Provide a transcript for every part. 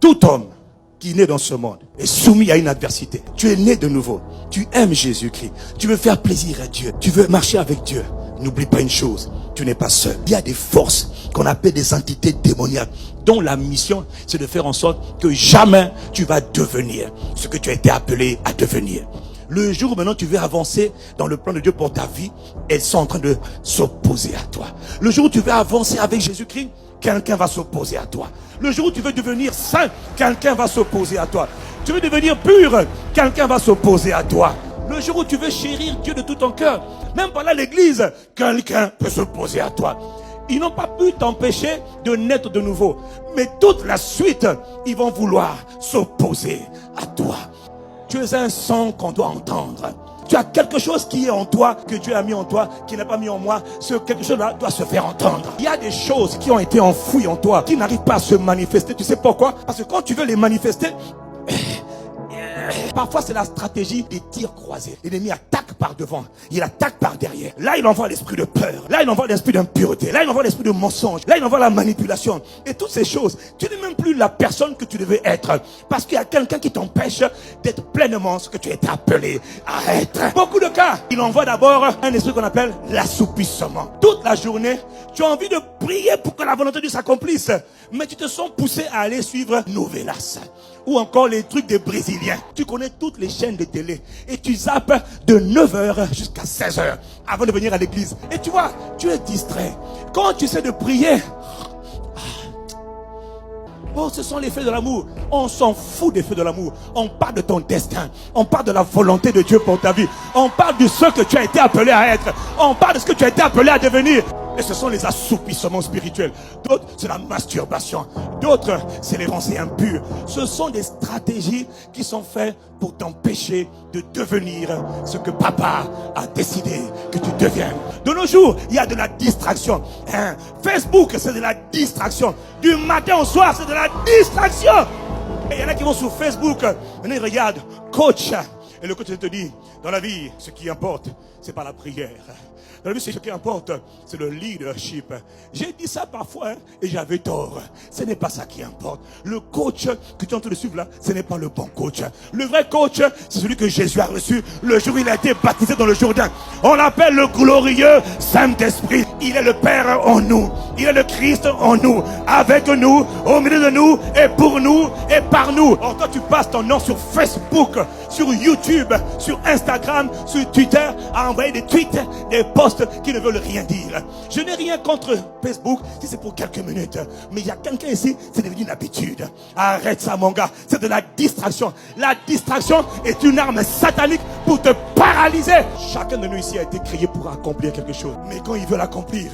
Tout homme qui est né dans ce monde est soumis à une adversité. Tu es né de nouveau. Tu aimes Jésus-Christ. Tu veux faire plaisir à Dieu. Tu veux marcher avec Dieu. N'oublie pas une chose, tu n'es pas seul. Il y a des forces qu'on appelle des entités démoniaques dont la mission c'est de faire en sorte que jamais tu vas devenir ce que tu as été appelé à devenir. Le jour où maintenant tu veux avancer dans le plan de Dieu pour ta vie, elles sont en train de s'opposer à toi. Le jour où tu veux avancer avec Jésus-Christ, quelqu'un va s'opposer à toi. Le jour où tu veux devenir saint, quelqu'un va s'opposer à toi. Tu veux devenir pur, quelqu'un va s'opposer à toi. Le jour où tu veux chérir Dieu de tout ton cœur, même par là l'église, quelqu'un peut s'opposer à toi. Ils n'ont pas pu t'empêcher de naître de nouveau. Mais toute la suite, ils vont vouloir s'opposer à toi. Tu es un son qu'on doit entendre. Tu as quelque chose qui est en toi, que Dieu a mis en toi, qui n'a pas mis en moi. Ce quelque chose-là doit se faire entendre. Il y a des choses qui ont été enfouies en toi, qui n'arrivent pas à se manifester. Tu sais pourquoi? Parce que quand tu veux les manifester, parfois c'est la stratégie des tirs croisés. L'ennemi attaque par devant, il attaque par derrière. Là il envoie l'esprit de peur, là il envoie l'esprit d'impureté, là il envoie l'esprit de mensonge, là il envoie la manipulation. Et toutes ces choses, tu n'es même plus la personne que tu devais être. Parce qu'il y a quelqu'un qui t'empêche d'être pleinement ce que tu es appelé à être. Beaucoup de cas, il envoie d'abord un esprit qu'on appelle l'assoupissement. Toute la journée, tu as envie de prier pour que la volonté de Dieu s'accomplisse. Mais tu te sens poussé à aller suivre Novelas ou encore les trucs des Brésiliens. Tu connais toutes les chaînes de télé et tu zappes de 9h jusqu'à 16h avant de venir à l'église. Et tu vois, tu es distrait. Quand tu sais de prier, oh, ce sont les feux de l'amour. On s'en fout des feux de l'amour. On parle de ton destin. On parle de la volonté de Dieu pour ta vie. On parle de ce que tu as été appelé à être. On parle de ce que tu as été appelé à devenir. Et ce sont les assoupissements spirituels. D'autres, c'est la masturbation. D'autres, c'est les pensées impures. Ce sont des stratégies qui sont faites pour t'empêcher de devenir ce que papa a décidé que tu deviennes. De nos jours, il y a de la distraction. Facebook, c'est de la distraction. Du matin au soir, c'est de la distraction. Et il y en a qui vont sur Facebook, ils regardent, coach. Et le coach te dit, dans la vie, ce qui importe, c'est pas la prière. Dans la vie, ce qui importe, c'est le leadership. J'ai dit ça parfois, et j'avais tort. Ce n'est pas ça qui importe. Le coach que tu es en train de suivre là, ce n'est pas le bon coach. Le vrai coach, c'est celui que Jésus a reçu le jour où il a été baptisé dans le Jourdain. On l'appelle le glorieux Saint-Esprit. Il est le Père en nous. Il est le Christ en nous. Avec nous, au milieu de nous, et pour nous, et par nous. Or, toi, tu passes ton nom sur Facebook, sur YouTube, sur Instagram, sur Twitter, à envoyer des tweets, des posts qui ne veulent rien dire. Je n'ai rien contre Facebook si c'est pour quelques minutes. Mais il y a quelqu'un ici, c'est devenu une habitude. Arrête ça, mon gars. C'est de la distraction. La distraction est une arme satanique pour te paralyser. Chacun de nous ici a été créé pour accomplir quelque chose. Mais quand il veut l'accomplir,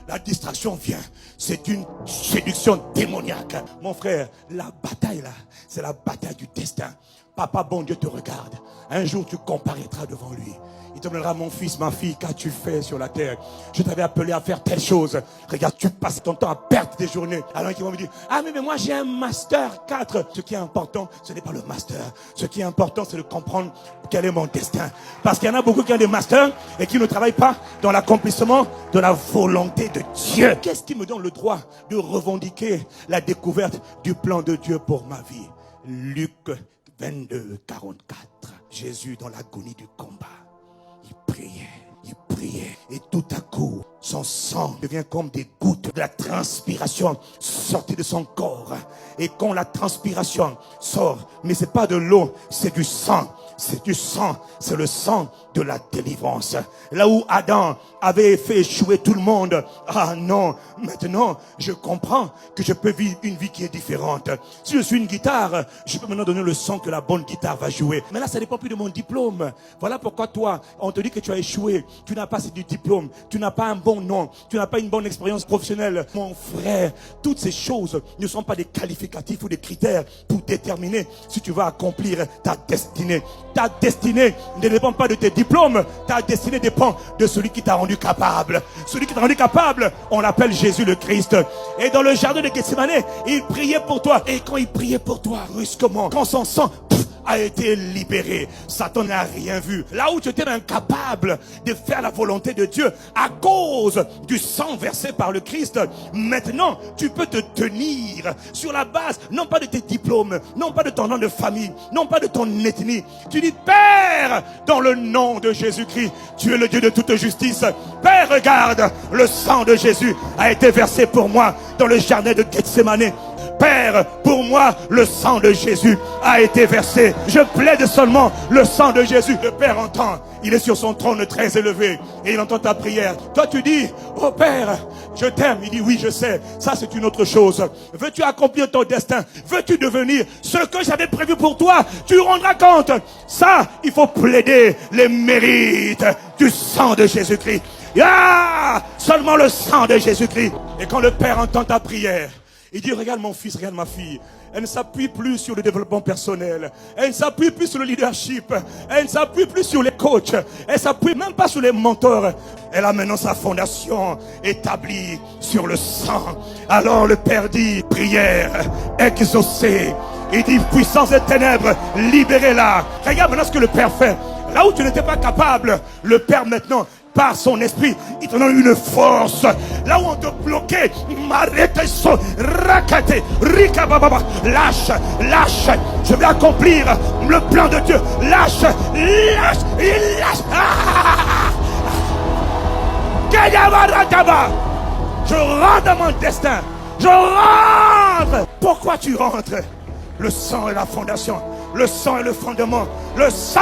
la distraction vient. C'est une séduction démoniaque. Mon frère, la bataille là, c'est la bataille du destin. Papa, bon Dieu te regarde. Un jour, tu comparaîtras devant lui. Il te donnera, mon fils, ma fille, qu'as-tu fait sur la terre? Je t'avais appelé à faire telle chose. Regarde, tu passes ton temps à perdre tes journées. Alors ils vont me dire, ah mais moi j'ai un master 4. Ce qui est important, ce n'est pas le master. Ce qui est important, c'est de comprendre quel est mon destin. Parce qu'il y en a beaucoup qui ont des masters et qui ne travaillent pas dans l'accomplissement de la volonté de Dieu. Qu'est-ce qui me donne le droit de revendiquer la découverte du plan de Dieu pour ma vie? Luc 22, 44. Jésus dans l'agonie du combat. Il priait, et tout à coup, son sang devient comme des gouttes de la transpiration sortie de son corps. Et quand la transpiration sort, mais c'est pas de l'eau, c'est du sang. C'est du sang, c'est le sang de la délivrance. Là où Adam avait fait échouer tout le monde, ah non, maintenant je comprends que je peux vivre une vie qui est différente. Si je suis une guitare, je peux maintenant donner le son que la bonne guitare va jouer. Mais là, ça dépend plus de mon diplôme. Voilà pourquoi toi, on te dit que tu as échoué, tu n'as pas assez de diplôme, tu n'as pas un bon nom, tu n'as pas une bonne expérience professionnelle. Mon frère, toutes ces choses ne sont pas des qualificatifs ou des critères pour déterminer si tu vas accomplir ta destinée. Ta destinée ne dépend pas de tes diplômes. Ta destinée dépend de celui qui t'a rendu capable. Celui qui t'a rendu capable, on l'appelle Jésus le Christ. Et dans le jardin de Gethsémane, il priait pour toi. Et quand il priait pour toi, brusquement, quand son sang a été libéré. Satan n'a rien vu. Là où tu étais incapable de faire la volonté de Dieu à cause du sang versé par le Christ, maintenant tu peux te tenir sur la base non pas de tes diplômes, non pas de ton nom de famille, non pas de ton ethnie. Tu dis: Père, dans le nom de Jésus-Christ, tu es le Dieu de toute justice. Père, regarde, le sang de Jésus a été versé pour moi dans le jardin de Gethsemane. Père, pour moi, le sang de Jésus a été versé. Je plaide seulement le sang de Jésus. Le Père entend. Il est sur son trône très élevé et il entend ta prière. Toi, tu dis: oh Père, je t'aime. Il dit: oui, je sais. Ça, c'est une autre chose. Veux-tu accomplir ton destin? Veux-tu devenir ce que j'avais prévu pour toi? Tu rendras compte. Ça, il faut plaider les mérites du sang de Jésus-Christ. Ah, seulement le sang de Jésus-Christ. Et quand le Père entend ta prière, il dit: regarde mon fils, regarde ma fille. Elle ne s'appuie plus sur le développement personnel. Elle ne s'appuie plus sur le leadership. Elle ne s'appuie plus sur les coachs. Elle ne s'appuie même pas sur les mentors. Elle a maintenant sa fondation établie sur le sang. Alors le Père dit: prière exaucée. Il dit: puissance des ténèbres, libérez-la. Regarde maintenant ce que le Père fait. Là où tu n'étais pas capable, le Père maintenant, par son esprit, il te donne une force. Là où on te bloquait, lâche, lâche. Je vais accomplir le plan de Dieu. Lâche, lâche, lâche. Je rentre dans mon destin. Je rentre. Pourquoi tu rentres? Le sang est la fondation. Le sang est le fondement. Le sang